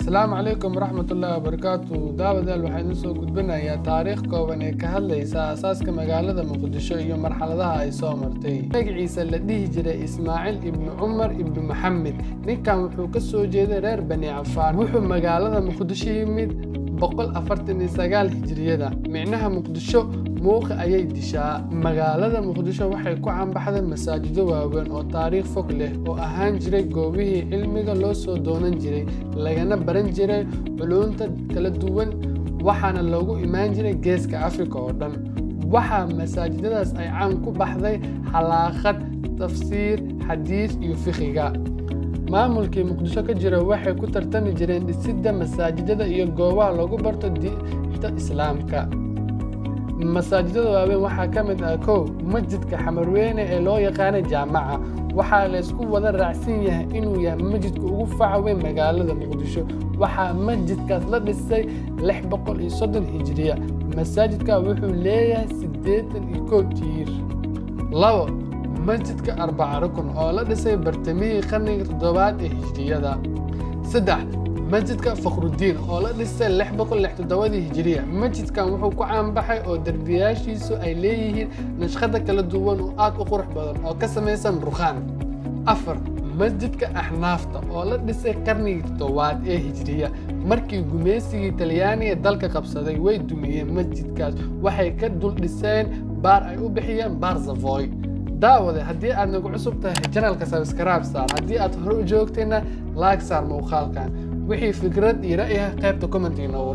السلام عليكم ورحمة الله وبركاته. داود waxaan soo gudbinayaa taariikh kooban ee ka hadlaysa asaaska magaalada Muqdisho iyo marxaladaha ay soo martay. Magaciisa la dhihi jiray Ismaaciil ibn Umar ibn Maxamed. Ninkan wuxuu ka soo jeeday reer Bani Cafaan. Wuxuu magaalada Muqdisho yimid 149 Hijriyada. Micnaha Muqdisho muuqa ayay dishaa. Magaalada Muqdisho waxay ku caanbaxday masaajido waaweyn oo taariikh fog leh oo ahaan jiray goobihii cilmiga loo soo doonan jiray lagana baran jiray culuumta kala duwan waxaana loogu imaan jiray geeska Afrika oo dhan. Waxa masaajidadaas ay caan ku baxday xalaaqad, tafsiir, xadiis iyo fiqiga. maamulkii Muqdisho ka jira waxay ku tartami jireen dhisidda masaajidada iyo goobaha lagu barto diinta Islaamka. masaajidada waaweyn waxaa ka mid ah masjidka Xamarweyne ee loo yaqaan Jaamaca. waxaa la isku wada raacsan yahay inuu yahay masjidka ugu faca weyn magaalada Muqdisho. waxaa masjidkaas la dhisay 630 Hijriya. masaajidka wuxuu leeyahay 81 tiir. masjidka 4 rukun oo la dhisay bartamihii qarnigii 7aad ee Hijriyada. masjidka Fakhruddin oo la dhisay 667 Hijriya. masjidkan wuxuu ku caan baxay oo darbiyaashiisu ay leeyihiin naqshado kala duwan oo aad u qurux badan oo ka samaysan rukhaan. masjidka Axnaafta oo la dhisay qarnigii 7aad ee Hijriya. markii gumeysigii Talyaaniga dalka qabsaday way dumiyeen masjidkaas waxay ka dul dhiseen baar ay u bixiyeen Baar Savoy. daawade haddii aad nagu cusub tahay channelka subscribe saar, haddii aad hore u joogtayna like saar muuqaalkan. wixii fikrad iyo ra'yi ah qaybta comment inoo